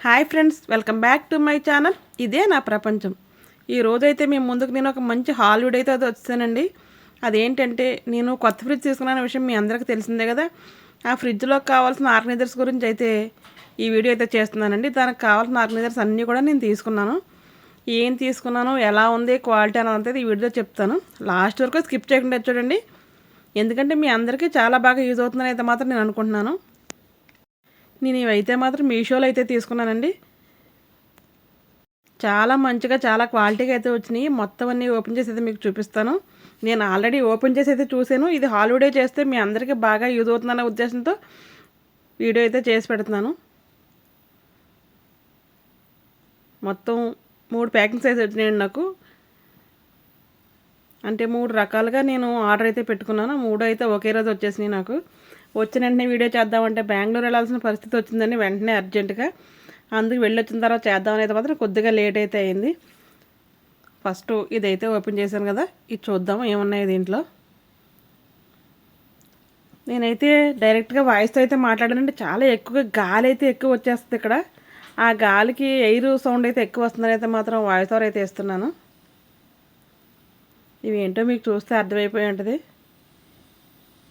Hi friends, welcome back to my channel. ఇదే నా ప్రపంచం. ఈ రోజైతే మేము ముందుకు నేను ఒక మంచి హాలిడే అయితే వచ్చానండి. అదేంటంటే నేను కొత్త ఫ్రిడ్జ్ తీసుకున్న విషయం మీ అందరికీ తెలిసిందే కదా. ఆ ఫ్రిడ్జ్లో కావాల్సిన ఆర్గనైజర్స్ గురించి అయితే ఈ వీడియో అయితే చేస్తున్నానండి. దానికి కావాల్సిన ఆర్గనైజర్స్ అన్నీ కూడా నేను తీసుకున్నాను. ఏం తీసుకున్నాను, ఎలా ఉంది, క్వాలిటీ అనేది ఈ వీడియో చెప్తాను. లాస్ట్ వరకు స్కిప్ చేయకుండా చూడండి, ఎందుకంటే మీ అందరికీ చాలా బాగా యూజ్ అవుతుందని అయితే మాత్రం నేను అనుకుంటున్నాను. నేను ఇవైతే మాత్రం మీషోలో అయితే తీసుకున్నానండి. చాలా మంచిగా చాలా క్వాలిటీగా అయితే వచ్చినాయి. మొత్తం అన్నీ ఓపెన్ చేసి అయితే మీకు చూపిస్తాను. నేను ఆల్రెడీ ఓపెన్ చేసి అయితే చూశాను. ఇది హాలిడే చేస్తే మీ అందరికీ బాగా యూజ్ అవుతుందన్న ఉద్దేశంతో వీడియో అయితే చేసి పెడుతున్నాను. మొత్తం 3 ప్యాకింగ్స్ అయితే వచ్చినాయండి నాకు. అంటే 3 రకాలుగా నేను ఆర్డర్ అయితే పెట్టుకున్నాను. 3 అయితే ఒకే రోజు వచ్చేసినాయి నాకు. వచ్చిన వెంటనే వీడియో చేద్దామంటే బెంగళూరు వెళ్ళాల్సిన పరిస్థితి వచ్చిందని వెంటనే అర్జెంటుగా, అందుకు వెళ్ళొచ్చిన తర్వాత చేద్దామనేది మాత్రం కొద్దిగా లేట్ అయితే అయింది. ఫస్ట్ ఇదైతే ఓపెన్ చేశాను కదా, ఇది చూద్దాం ఏమున్నాయి దీంట్లో. నేనైతే డైరెక్ట్గా వాయిస్తో అయితే మాట్లాడానంటే చాలా ఎక్కువగా గాలి అయితే ఎక్కువ వచ్చేస్తుంది ఇక్కడ. ఆ గాలికి ఎయిర్ సౌండ్ అయితే ఎక్కువ వస్తుందని అయితే మాత్రం వాయిస్ ఓవర్ అయితే ఇస్తున్నాను. ఇవి ఏంటో మీకు చూస్తే అర్థమైపోయి ఉంటుంది.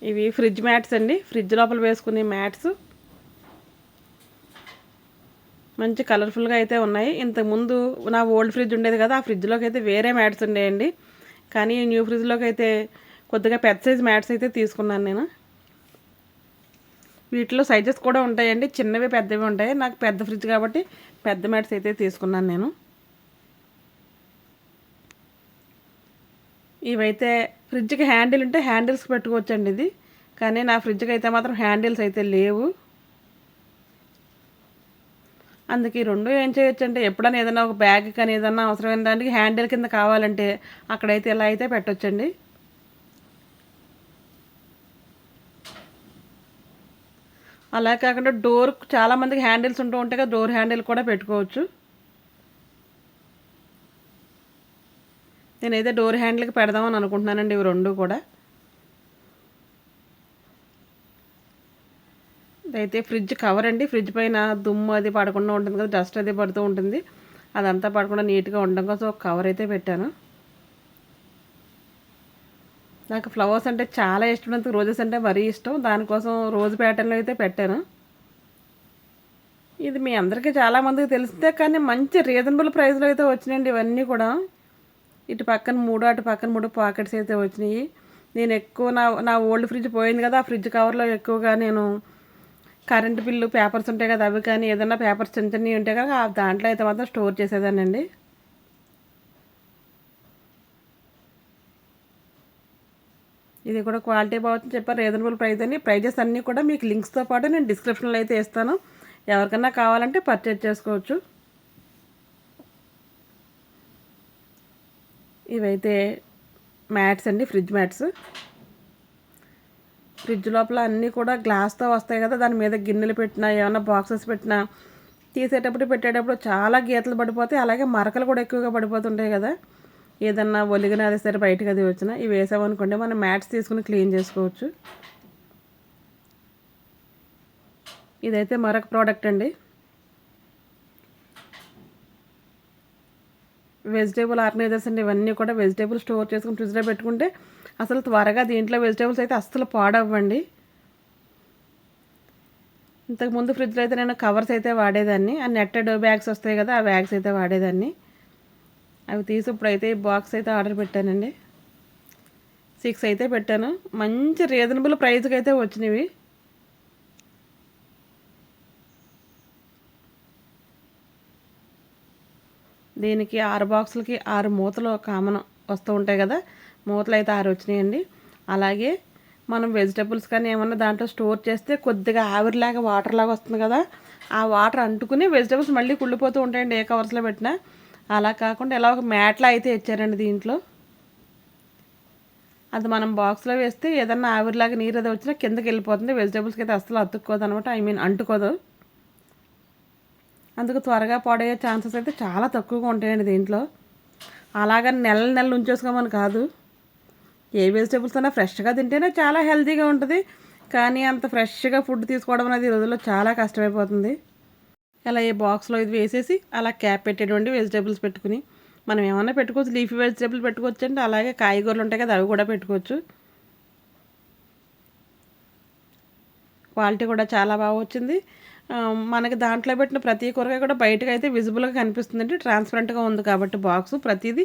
ఇవి ఫ్రిడ్జ్ మ్యాట్స్ అండి, ఫ్రిడ్జ్ లోపల వేసుకునే మ్యాట్స్. మంచి కలర్ఫుల్గా అయితే ఉన్నాయి. ఇంతకుముందు నా ఓల్డ్ ఫ్రిడ్జ్ ఉండేది కదా, ఆ ఫ్రిడ్జ్లోకి అయితే వేరే మ్యాట్స్ ఉండేయండి. కానీ న్యూ ఫ్రిడ్జ్లోకి అయితే కొద్దిగా పెద్ద సైజ్ మ్యాట్స్ అయితే తీసుకున్నాను నేను. వీటిలో సైజెస్ కూడా ఉంటాయండి, చిన్నవి పెద్దవి ఉంటాయి. నాకు పెద్ద ఫ్రిడ్జ్ కాబట్టి పెద్ద మ్యాట్స్ అయితే తీసుకున్నాను నేను. ఇవైతే ఫ్రిడ్జ్కి హ్యాండిల్ ఉంటే హ్యాండిల్స్కి పెట్టుకోవచ్చండి ఇది. కానీ నా ఫ్రిడ్జ్కి అయితే మాత్రం హ్యాండిల్స్ అయితే లేవు. అందుకే ఈ రెండు ఏం చేయొచ్చు అంటే, ఎప్పుడైనా ఏదైనా ఒక బ్యాగ్ కానీ ఏదైనా అవసరమైన దానికి హ్యాండిల్ కింద కావాలంటే అక్కడైతే ఇలా అయితే పెట్టొచ్చండి. అలా కాకుండా డోర్ చాలామందికి హ్యాండిల్స్ ఉంటూ ఉంటాయి కదా, డోర్ హ్యాండిల్ కూడా పెట్టుకోవచ్చు. నేనైతే డోర్ హ్యాండిల్కి పెడదామని అనుకుంటున్నానండి ఇవి రెండు కూడా. అయితే ఫ్రిడ్జ్ కవర్ అండి, ఫ్రిడ్జ్ పైన దుమ్ము అది పడకుండా ఉంటుంది కదా, డస్ట్ అది పడుతూ ఉంటుంది. అదంతా పడకుండా నీట్గా ఉండడం కోసం ఒక కవర్ అయితే పెట్టాను. నాకు ఫ్లవర్స్ అంటే చాలా ఇష్టం, రోజెస్ అంటే మరీ ఇష్టం. దానికోసం రోజు ప్యాటర్న్లో అయితే పెట్టాను. ఇది మీ అందరికీ చాలామందికి తెలిస్తే, కానీ మంచి రీజనబుల్ ప్రైస్లో అయితే వచ్చినాయండి ఇవన్నీ కూడా. ఇటు పక్కన 3 అటు పక్కన 3 పాకెట్స్ అయితే వచ్చినాయి. నేను ఎక్కువ నా ఓల్డ్ ఫ్రిడ్జ్ పోయింది కదా, ఆ ఫ్రిడ్జ్ కవర్లో ఎక్కువగా నేను కరెంటు బిల్లు పేపర్స్ ఉంటాయి కదా, అవి కానీ ఏదైనా పేపర్స్ చిన్న చిన్నవి ఉంటాయి కదా, దాంట్లో అయితే మాత్రం స్టోర్ చేసేదానండి. ఇది కూడా క్వాలిటీ బాగుంది చెప్పారు, రీజనబుల్ ప్రైస్ అని. ప్రైజెస్ అన్నీ కూడా మీకు లింక్స్తో పాటు నేను డిస్క్రిప్షన్లో అయితే ఇస్తాను. ఎవరికన్నా కావాలంటే పర్చేజ్ చేసుకోవచ్చు. ఇవైతే మ్యాట్స్ అండి, ఫ్రిడ్జ్ మ్యాట్స్. ఫ్రిడ్జ్ లోపల అన్నీ కూడా గ్లాస్తో వస్తాయి కదా, దాని మీద గిన్నెలు పెట్టినా ఏమైనా బాక్సెస్ పెట్టినా తీసేటప్పుడు పెట్టేటప్పుడు చాలా గీతలు పడిపోతాయి. అలాగే మరకలు కూడా ఎక్కువగా పడిపోతుంటాయి కదా, ఏదన్నా ఒలిగిన అది సరే బయటకు అది వచ్చినా ఇవి వేసామనుకోండి మనం మ్యాట్స్ తీసుకుని క్లీన్ చేసుకోవచ్చు. ఇదైతే మరొక ప్రోడక్ట్ అండి, వెజిటేబుల్ ఆర్గనైజర్స్ అండి. ఇవన్నీ కూడా వెజిటేబుల్ స్టోర్ చేసుకుని ఫ్రిడ్జ్లో పెట్టుకుంటే అసలు త్వరగా దీంట్లో వెజిటేబుల్స్ అయితే అస్సలు పాడవ్వండి. ఇంతకుముందు ఫ్రిడ్జ్లో అయితే నేను కవర్స్ అయితే వాడేదాన్ని, ఆ నెట్టెడ్ బ్యాగ్స్ వస్తాయి కదా, ఆ బ్యాగ్స్ అయితే వాడేదాన్ని. అవి తీసి ఇప్పుడైతే బాక్స్ అయితే ఆర్డర్ పెట్టానండి. 6 అయితే పెట్టాను. మంచి రీజనబుల్ ప్రైస్కి అయితే వచ్చినవి. దీనికి 6 బాక్సులకి 6 మూతలు కామన్ వస్తూ ఉంటాయి కదా, మూతలు అయితే 6 వచ్చినాయండి. అలాగే మనం వెజిటబుల్స్ కానీ ఏమన్నా దాంట్లో స్టోర్ చేస్తే కొద్దిగా ఆవిరిలాగా వాటర్ లాగా వస్తుంది కదా, ఆ వాటర్ అంటుకుని వెజిటబుల్స్ మళ్ళీ కుళ్ళిపోతూ ఉంటాయండి ఏ కవర్స్లో పెట్టినా. అలా కాకుండా ఇలా ఒక మ్యాట్లా అయితే ఇచ్చారండి దీంట్లో. అది మనం బాక్స్లో వేస్తే ఏదన్నా ఆవిరిలాగా నీరు అది వచ్చినా కిందకి వెళ్ళిపోతుంది, వెజిటబుల్స్కి అయితే అస్సలు అతుక్కోదు అనమాట, అంటుకోదు. అందుకు త్వరగా పాడయ్యే ఛాన్సెస్ అయితే చాలా తక్కువగా ఉంటాయండి దీంట్లో. అలాగని నెలలు ఉంచేసుకోమని కాదు, ఏ వెజిటేబుల్స్ అయినా ఫ్రెష్గా తింటేనే చాలా హెల్తీగా ఉంటుంది. కానీ అంత ఫ్రెష్గా ఫుడ్ తీసుకోవడం అనేది ఈ రోజుల్లో చాలా కష్టమైపోతుంది. అలా ఈ బాక్స్లో ఇది వేసేసి అలా క్యాప్ పెట్టేటువంటి వెజిటేబుల్స్ పెట్టుకుని మనం ఏమన్నా పెట్టుకోవచ్చు. లీఫీ వెజిటేబుల్ పెట్టుకోవచ్చు అండి, అలాగే కాయగూరలు ఉంటాయి కదా అవి కూడా పెట్టుకోవచ్చు. క్వాలిటీ కూడా చాలా బాగా వచ్చింది. మనకి దాంట్లో పెట్టిన ప్రతి కూరగాయ కూడా బయటకు అయితే విజిబుల్గా కనిపిస్తుందండి, ట్రాన్స్పరెంట్గా ఉంది కాబట్టి బాక్స్ ప్రతిదీ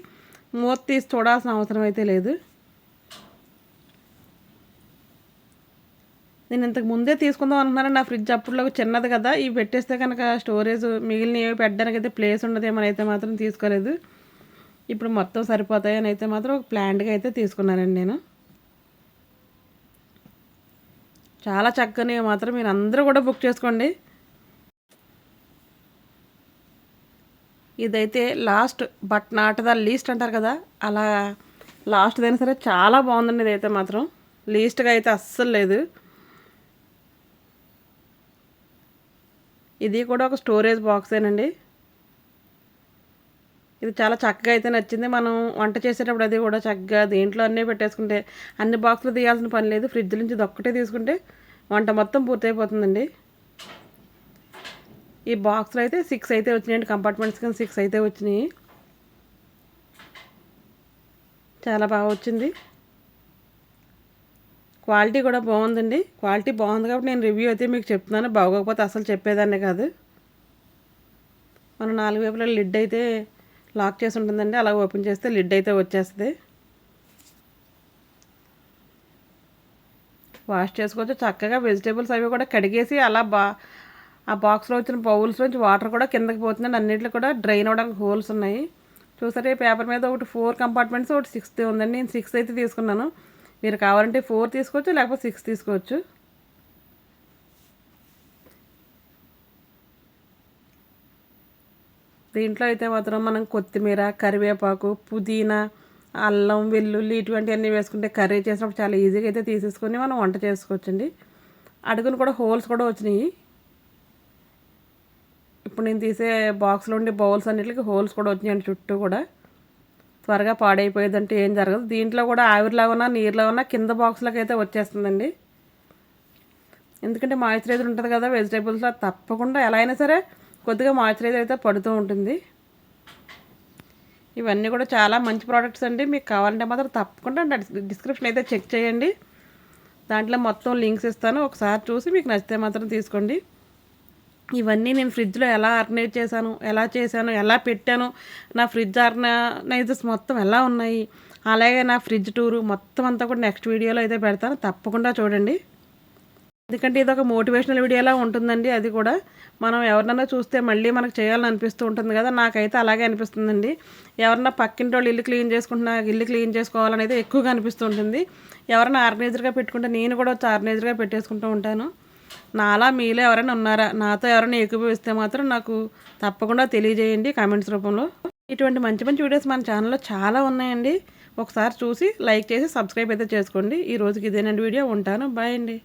మూత తీసి చూడాల్సిన అవసరం అయితే లేదు. నేను ఇంతకు ముందే తీసుకుందాం అనుకున్నాను, నా ఫ్రిడ్జ్ అప్పుడులో చిన్నది కదా, ఇవి పెట్టేస్తే కనుక స్టోరేజ్ మిగిలినవి పెట్టడానికి అయితే ప్లేస్ ఉండదేమో అయితే మాత్రం తీసుకోలేదు. ఇప్పుడు మొత్తం సరిపోతాయని అయితే మాత్రం ఒక ప్లాంట్గా అయితే తీసుకున్నానండి నేను. చాలా చక్కని మాత్రం మీరు అందరూ కూడా బుక్ చేసుకోండి. ఇదైతే last but not the least అంటారు కదా, అలా లాస్ట్ అయినా సరే చాలా బాగుందండి. ఇదైతే మాత్రం లీస్ట్గా అయితే అస్సలు లేదు. ఇది కూడా ఒక స్టోరేజ్ బాక్సేనండి. ఇది చాలా చక్కగా అయితే నచ్చింది. మనం వంట చేసేటప్పుడు అది కూడా చక్కగా దీంట్లో అన్నీ పెట్టేసుకుంటే అన్ని బాక్సులు తీయాల్సిన పని లేదు. ఫ్రిడ్జ్ నుంచి ఇది ఒక్కటే తీసుకుంటే వంట మొత్తం పూర్తయిపోతుందండి. ఈ బాక్స్లో అయితే 6 అయితే వచ్చినాయండి, కంపార్ట్మెంట్స్ కింద 6 అయితే వచ్చినాయి. చాలా బాగా వచ్చింది. క్వాలిటీ కూడా బాగుందండి. క్వాలిటీ బాగుంది కాబట్టి నేను రివ్యూ అయితే మీకు చెప్తున్నాను, బాగోకపోతే అసలు చెప్పేదాన్నే కాదు. మనం 4 వైపుల లిడ్ అయితే లాక్ చేసి ఉంటుందండి, అలా ఓపెన్ చేస్తే లిడ్ అయితే వచ్చేస్తుంది. వాష్ చేసుకోవచ్చు చక్కగా. వెజిటేబుల్స్ అవి కూడా కడిగేసి అలా ఆ బాక్స్లో వచ్చిన బౌల్స్ నుంచి వాటర్ కూడా కిందకి పోతుందండి. అన్నింటిలో కూడా డ్రైన్ అవ్వడానికి హోల్స్ ఉన్నాయి. చూసారా, పేపర్ మీద ఒకటి 4 కంపార్ట్మెంట్స్, ఒకటి 6 ఉందండి. నేను 6 అయితే తీసుకున్నాను. మీరు కావాలంటే 4 తీసుకోవచ్చు, లేకపోతే 6 తీసుకోవచ్చు. దీంట్లో అయితే మాత్రం మనం కొత్తిమీర, కరివేపాకు, పుదీనా, అల్లం, వెల్లుల్లి ఇటువంటివన్నీ వేసుకుంటే కర్రీ చేసినప్పుడు చాలా ఈజీగా అయితే తీసేసుకొని మనం వంట చేసుకోవచ్చండి. అడుగును కూడా హోల్స్ కూడా వచ్చినాయి. ఇప్పుడు నేను తీసే బాక్స్లో ఉండే బౌల్స్ అన్నిటికి హోల్స్ కూడా వచ్చినాయండి చుట్టూ కూడా. త్వరగా పాడైపోయేదంటే ఏం జరగదు. దీంట్లో కూడా ఆవిరిలాగా ఉన్నా నీరులో ఉన్నా కింద బాక్స్లోకి అయితే వచ్చేస్తుందండి. ఎందుకంటే మాయిశ్చరైజర్ ఉంటుంది కదా వెజిటేబుల్స్లో, తప్పకుండా ఎలా అయినా సరే కొద్దిగా మాయిశ్చరైజర్ అయితే పడుతూ ఉంటుంది. ఇవన్నీ కూడా చాలా మంచి ప్రోడక్ట్స్ అండి. మీకు కావాలంటే మాత్రం తప్పకుండా డిస్క్రిప్షన్ అయితే చెక్ చేయండి. దాంట్లో మొత్తం లింక్స్ ఇస్తాను, ఒకసారి చూసి మీకు నచ్చితే మాత్రం తీసుకోండి. ఇవన్నీ నేను ఫ్రిడ్జ్లో ఎలా ఆర్గనైజ్ చేశాను, ఎలా చేశాను, ఎలా పెట్టాను, నా ఫ్రిడ్జ్ ఆర్గనైజర్స్ మొత్తం ఎలా ఉన్నాయి, అలాగే నా ఫ్రిడ్జ్ టూరు మొత్తం అంతా కూడా నెక్స్ట్ వీడియోలో అయితే పెడతాను, తప్పకుండా చూడండి. ఎందుకంటే ఇది ఒక మోటివేషనల్ వీడియోలా ఉంటుందండి. అది కూడా మనం ఎవరినైనా చూస్తే మళ్ళీ మనకు చేయాలని అనిపిస్తూ ఉంటుంది కదా, నాకైతే అలాగే అనిపిస్తుందండి. ఎవరన్నా పక్కింటి వాళ్ళు ఇల్లు క్లీన్ చేసుకుంటున్నా ఇల్లు క్లీన్ చేసుకోవాలని అయితే ఎక్కువగా అనిపిస్తూ ఉంటుంది. ఎవరైనా ఆర్గనైజర్గా పెట్టుకుంటే నేను కూడా వచ్చి ఆర్గనైజర్గా పెట్టేసుకుంటూ ఉంటాను. నాలా మీలో ఎవరైనా ఉన్నారా, నాతో ఎవరైనా ఏకీభవిస్తే మాత్రం నాకు తప్పకుండా తెలియజేయండి కామెంట్స్ రూపంలో. ఇటువంటి మంచి మంచి వీడియోస్ మన ఛానల్లో చాలా ఉన్నాయండి. ఒకసారి చూసి లైక్ చేసి సబ్స్క్రైబ్ అయితే చేసుకోండి. ఈ రోజుకి ఇదేనండి వీడియో. ఉంటాను, బాయ్ అండి.